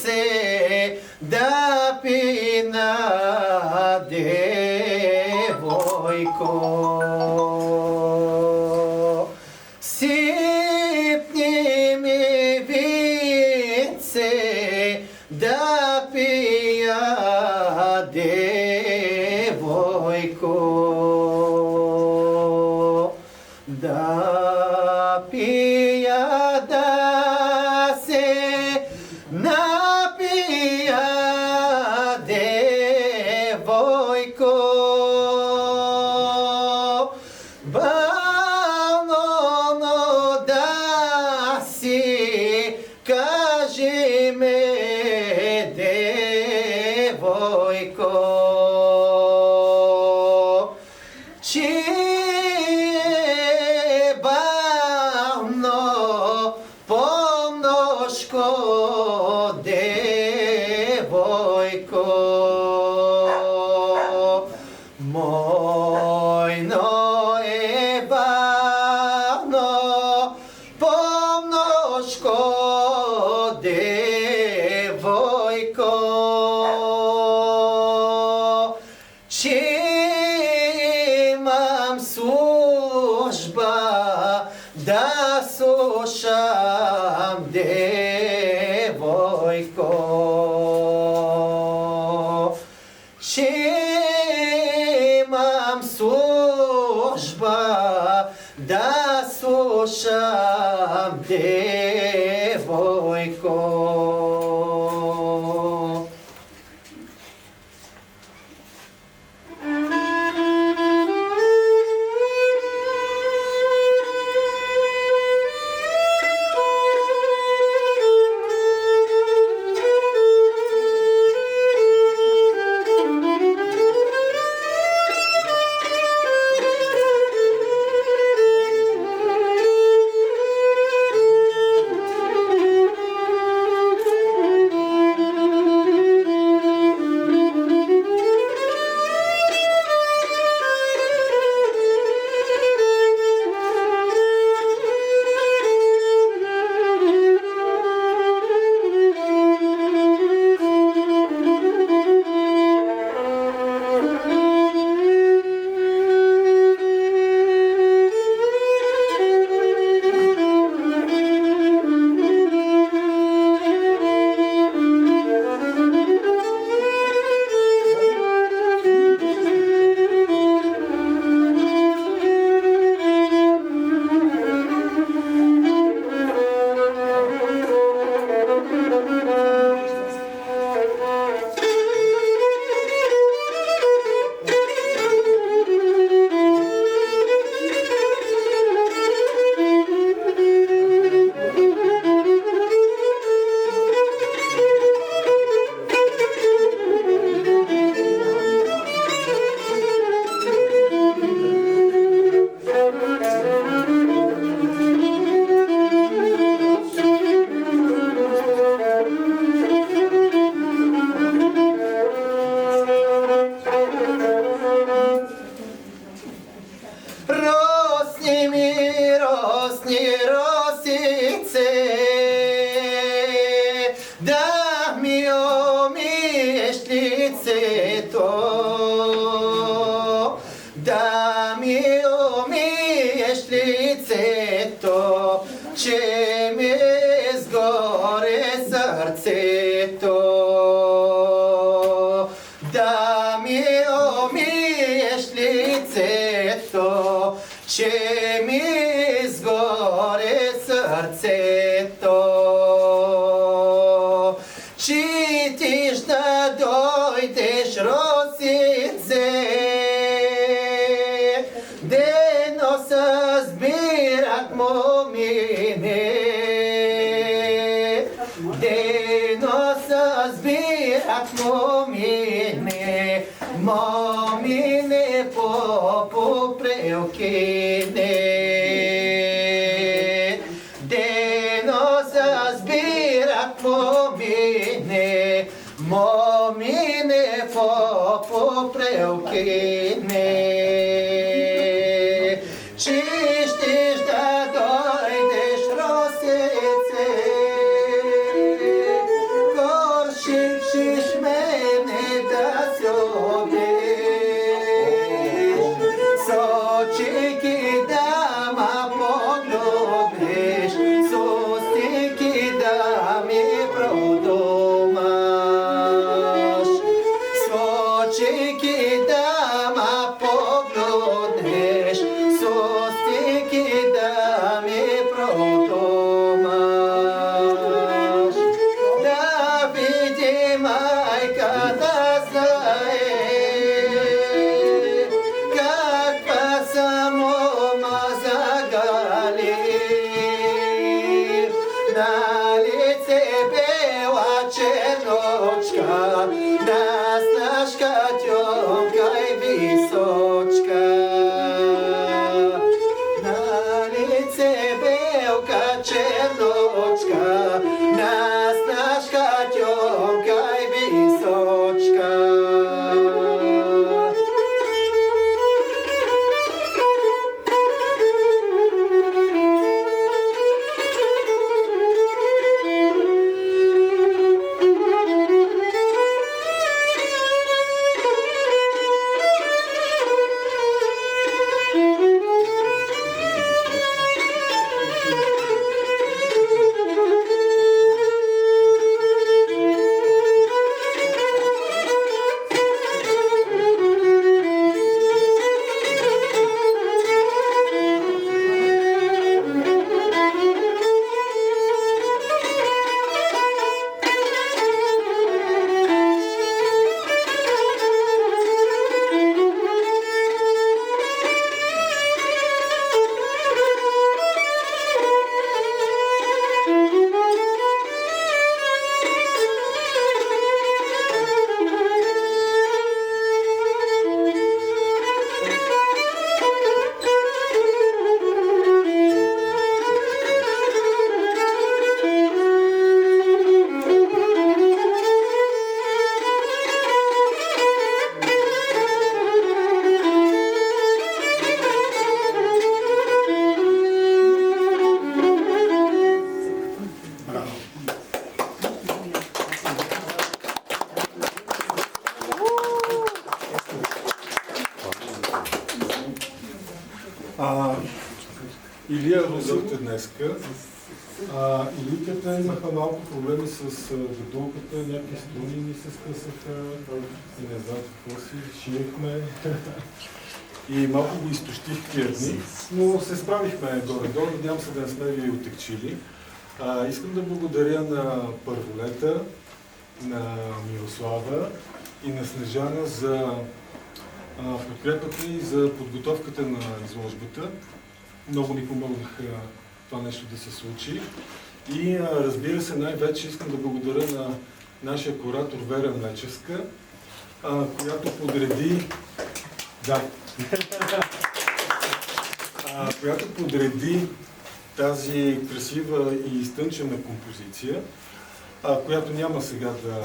винце да пина девојко. Сипни ми винце да пија девојко, да пија да се напија девојко, бално да си кажи ме девојко, чие бално помношко девојко, мојно е бално помношко девојко, имам служба да слушам девојко, имам служба да слушам девојко. Rosni rosice, da mi omiješ lice to, da mi omiješ lice to, će mi zgore srce to, da mi omiješ lice to, će mi zgore srce to. Čitiš da dojdeš rosice, deno sa zbirat momine, deno sa zbirat momine, momine popu preokine. Deno sa zbirat momine, momine popu preokine. Čištiš da dojdeš rosice, ko Илия дойдохте днеска. Иликата имаха малко проблеми с бутулката, някакви струни ни се скъсаха и не знам какво си, шиехме. И малко го изтощих тия дни, но се справихме горе-долу, надявам се да не сме ви отекчили. Искам да благодаря на Първолета, на Мирослава и на Снежана за подкрепата и за подготовката на изложбата. Много ни помогнаха това нещо да се случи. И разбира се, най-вече искам да благодаря на нашия куратор Вера Млечевска, която подреди която подреди тази красива и изтънчена композиция, която няма сега да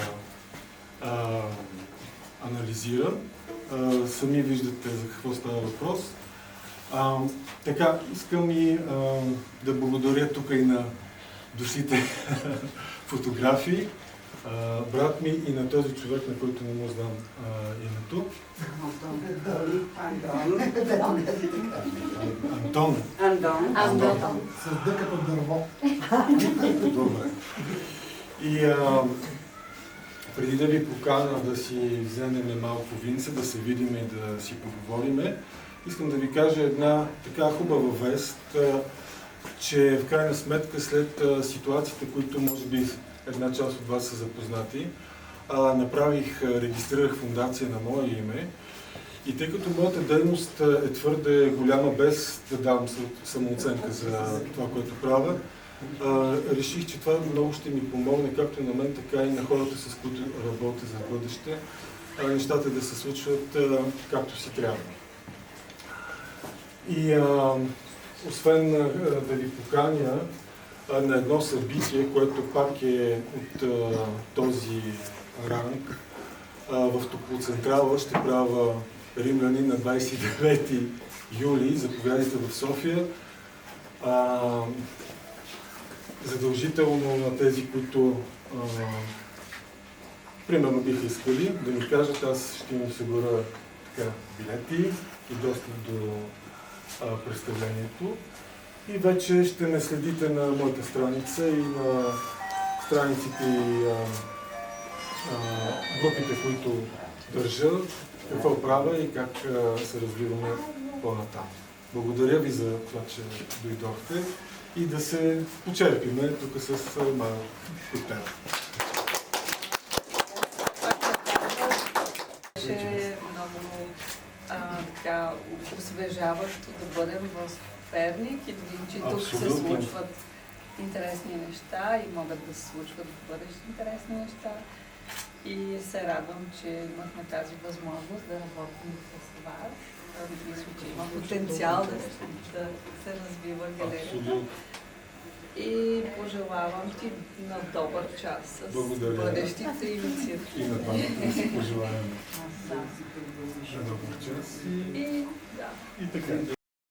анализирам. Сами виждате за какво става въпрос. Така, искам и да благодаря тук и на душите фотографии, брат ми и на този човек, на който не му знам името. Антон. С дъката дърво. Добре. И преди да ви покана да си вземем малко винце, да се видим и да си поговориме, искам да ви кажа една така хубава вест, че в крайна сметка след ситуациите, които може би една част от вас са запознати, регистрирах фундация на мое име и тъй като моята дейност е твърде голяма, без да давам самооценка за това, което правя, реших, че това много ще ми помогне както на мен, така и на хората, с които работя за бъдеще, нещата да се случват както си трябва. И освен да ви поканя на едно събитие, което пак е от този ранг, в Топлоцентрала ще правя Римляни на 29 юли. Заповядайте в София. Задължително на тези, които примерно биха искали да ми кажат, аз ще им осигуря билети и достъп до представлението. И вече ще ме следите на моята страница и на страниците и групите, които държа, какво правя и как се развиваме по-натам. Благодаря ви за това, че дойдохте и да се почерпиме тук с малък хотел. Беше много освежаващо да бъдем в Перник и да видим, че тук се случват интересни неща и могат да се случват в бъдещи интересни неща. И се радвам, че имахме тази възможност да работим с вас. Мисля, че има потенциал да се развива галерията. И пожелавам ти на добър час с бъдещите инициативи. И на това да си пожелаем на добър час. И така.